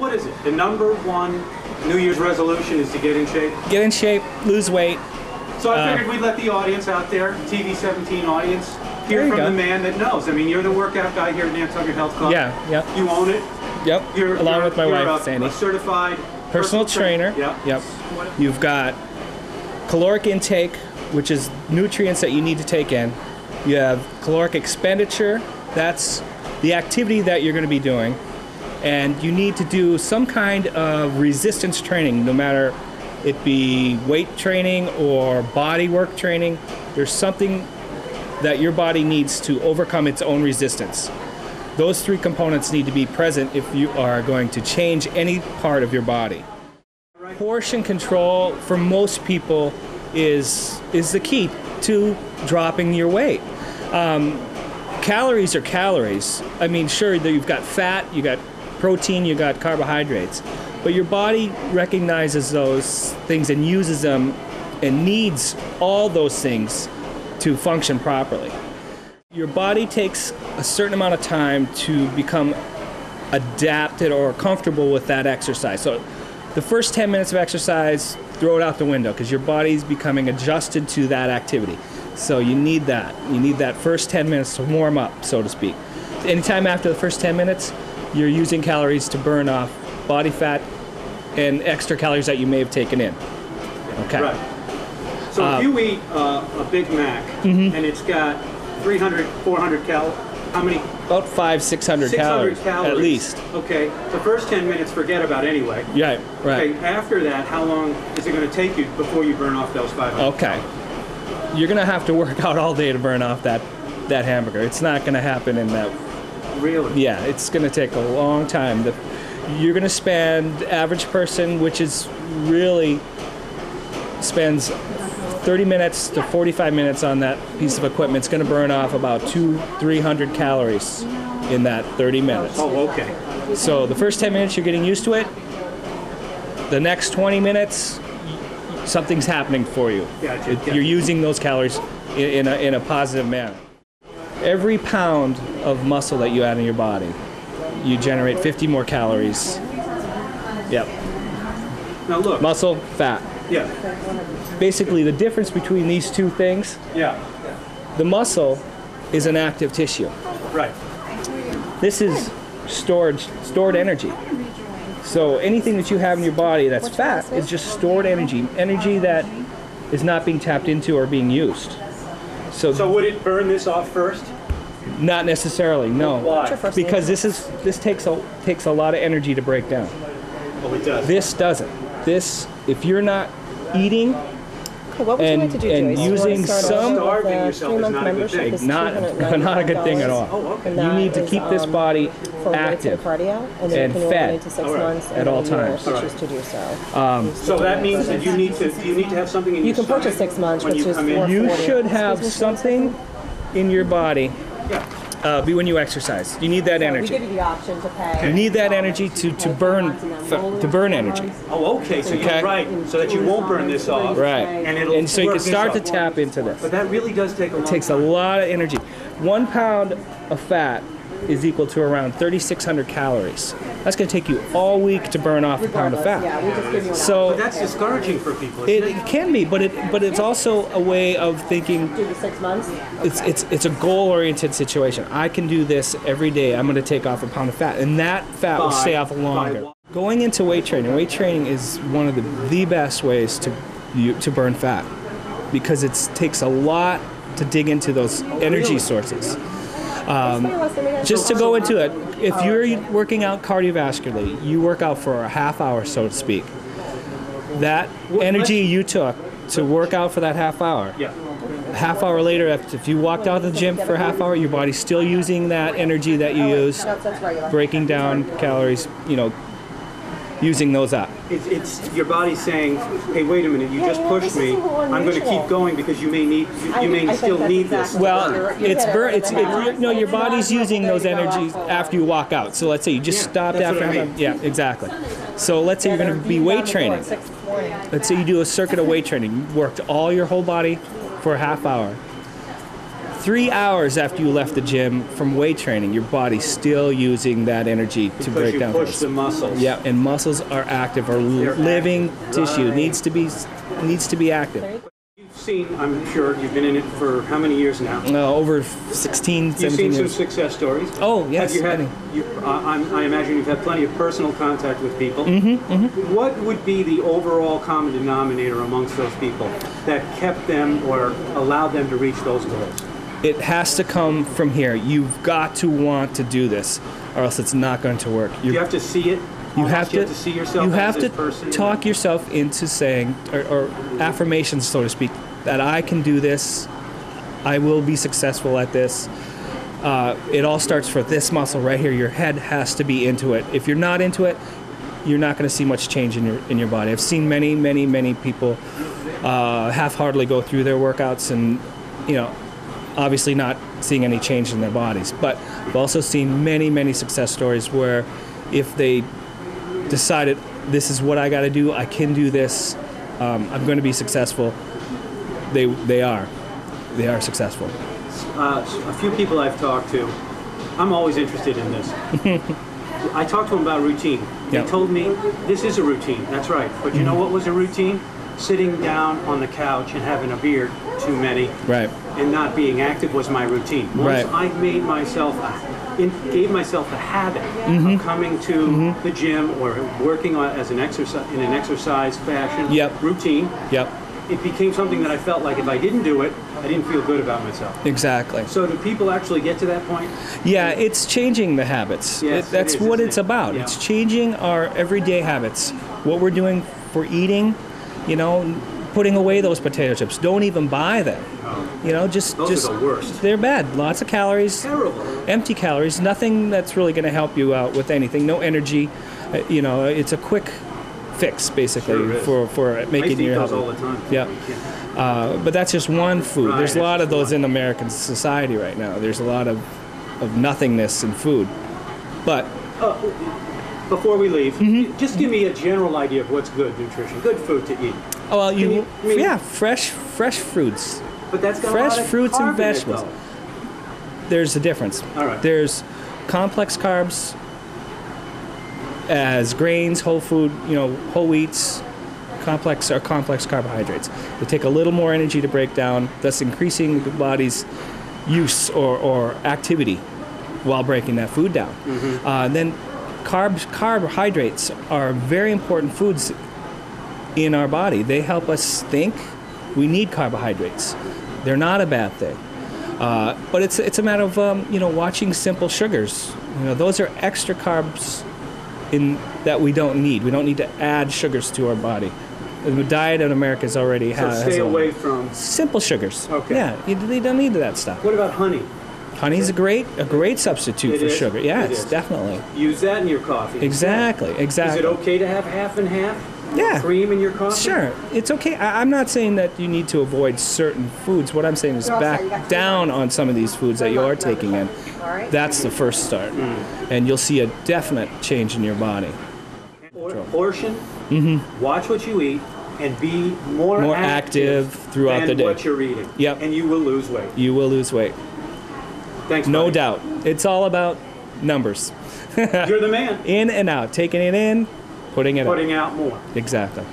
what is it? The number one New Year's resolution is to get in shape? Get in shape, lose weight. So I figured we'd let the audience out there, TV 17 audience, hear from the man that knows. I mean, you're the workout guy here at Nantucket Health Club. Yeah. You own it. Yep. Along with my wife, Sandy. A certified personal trainer. Yep. You've got caloric intake, which is nutrients that you need to take in. You have caloric expenditure. That's the activity that you're going to be doing. And you need to do some kind of resistance training, no matter it be weight training or body work training. There's something that your body needs to overcome its own resistance. Those three components need to be present if you are going to change any part of your body. Portion control for most people is the key to dropping your weight. Calories are calories. I mean, sure, you've got fat, you got protein, you got carbohydrates, but your body recognizes those things and uses them and needs all those things to function properly. Your body takes a certain amount of time to become adapted or comfortable with that exercise. So the first 10 minutes of exercise, throw it out the window because your body's becoming adjusted to that activity. So you need that. You need that first 10 minutes to warm up, so to speak. Anytime after the first 10 minutes, you're using calories to burn off body fat and extra calories that you may have taken in. Okay. Right. So if you eat a Big Mac and it's got 300, 400 calories, how many? About 500-600 calories, at least. Okay. The first 10 minutes, forget about anyway. Yeah, right. Okay. After that, how long is it going to take you before you burn off those 500? Okay. You're going to have to work out all day to burn off that hamburger. It's not going to happen in that. Really? Yeah, it's going to take a long time. You're going to spend, average person, which is really spends 30 minutes to 45 minutes on that piece of equipment. It's going to burn off about 200-300 calories in that 30 minutes. Oh, okay. So the first 10 minutes, you're getting used to it. The next 20 minutes, something's happening for you. Gotcha. You're using those calories in a positive manner. Every pound of muscle that you add in your body, you generate 50 more calories. Yep. Now look. Muscle, fat. Yeah. Basically, the difference between these two things, the muscle is an active tissue. Right. This is stored energy. So anything that you have in your body that's fat is just stored energy that is not being tapped into or being used. So would it burn this off first? Not necessarily, no. Why? Because this takes a lot of energy to break down. Oh, it does. This doesn't. This, if you're not eating what would you like to do, and Joyce? using some, starving yourself is not a good thing. not a good thing at all. Oh, okay. You need to keep this body active cardio, and fed at all times. To do so. So that means that you need to have something in your You can purchase stomach 6 months, when which is come in? You should have something in your body Yeah. when you exercise. You need that We energy. give you the option to pay. You need that energy to burn energy. Oh, okay. So you're right. So that you won't burn this off. Right. And so you work can this start to up. tap into this. But that really does take a long It takes a time. lot of energy. 1 pound of fat is equal to around 3,600 calories. That's going to take you all week to burn off a pound of fat. Yeah, we just give you an So But that's discouraging for people, isn't it? it can be, but it's also a way of thinking. do the 6 months. It's a goal-oriented situation. I can do this every day. I'm going to take off a pound of fat, and that fat will stay off longer. Going into weight training is one of the best ways to burn fat, because it takes a lot to dig into those energy sources. Just to go into it, if you're working out cardiovascularly, you work out for a half hour, so to speak. That energy you took to work out for that half hour, half hour later, if you walked out of the gym for a half hour, your body's still using that energy that you used, breaking down calories, using those up. It's your body saying, "Hey, wait a minute! You just pushed me. I'm going to keep going because you may still need this." Well, your body's using those energies after you walk out. So let's say you just stopped after. Yeah, exactly. So let's say you're going to be weight training. Let's say you do a circuit of weight training. You worked all your whole body for a half hour. 3 hours after you left the gym from weight training, your body's still using that energy to break down. Because you push the muscles. Yeah, and muscles are active, are living tissue. Right. Needs to be active. You've seen, I'm sure, you've been in it for how many years now? Over 16, 17 You've seen years. some success stories. Oh, yes. Have you had, I imagine you've had plenty of personal contact with people. What would be the overall common denominator amongst those people that kept them or allowed them to reach those goals? It has to come from here. You've got to want to do this, or else it's not going to work. You have to see it. You have to see yourself. You have as to this person. talk yourself into saying, or affirmations, so to speak, that I can do this. I will be successful at this. It all starts for this muscle right here. Your head has to be into it. If you're not into it, you're not going to see much change in your body. I've seen many people half-heartedly go through their workouts and, obviously not seeing any change in their bodies. But I've also seen many success stories where if they decided, this is what I got to do, I can do this, I'm going to be successful, they are successful. A few people I've talked to, I'm always interested in this. I talked to them about routine. They told me, this is a routine, that's right. But you know what was a routine? Sitting down on the couch and having a beer, too many, right, and not being active was my routine. Once I made myself, gave myself a habit of coming to the gym or working on as an exercise in an exercise fashion routine. It became something that I felt like if I didn't do it, I didn't feel good about myself. Exactly. So do people actually get to that point? Yeah, it's changing the habits. Yes, that's what it's about. Yeah. It's changing our everyday habits. What we're doing for eating, putting away those potato chips. Don't even buy them. Just those are the worst. They're bad. Lots of calories. Terrible. Empty calories. Nothing that's really going to help you out with anything. No energy. It's a quick fix basically for making you healthy. all the time. Yeah. But that's just one food. Right, There's a lot of those in American society right now. There's a lot of nothingness in food. But before we leave, just give me a general idea of what's good nutrition, good food to eat. Oh, well, fresh fruits. But that's got fresh a lot of fruits carb and in it, vegetables. though. There's a difference. All right. There's complex carbs as grains, whole food, whole wheats, complex carbohydrates. They take a little more energy to break down, thus increasing the body's use or activity while breaking that food down. Then carbohydrates are very important foods in our body. They help us think. We need carbohydrates. They're not a bad thing. But it's a matter of watching simple sugars. Those are extra carbs that we don't need. We don't need to add sugars to our body. The diet in America is already has stay away from simple sugars. Okay. Yeah, they don't need that stuff. What about honey? Honey's a great substitute for sugar. Yes, definitely. Use that in your coffee. Exactly. Is it okay to have half and half? Yeah. Cream in your coffee? Sure. It's okay. I'm not saying that you need to avoid certain foods. What I'm saying is back down on some of these foods that you are taking in. That's the first start. And you'll see a definite change in your body. Portion, watch what you eat, and be more active throughout the day. what you're eating. Yep. And you will lose weight. You will lose weight. Thanks, No buddy. doubt. It's all about numbers. You're the man. In and out. Taking it in, putting it out. Putting out more. Exactly.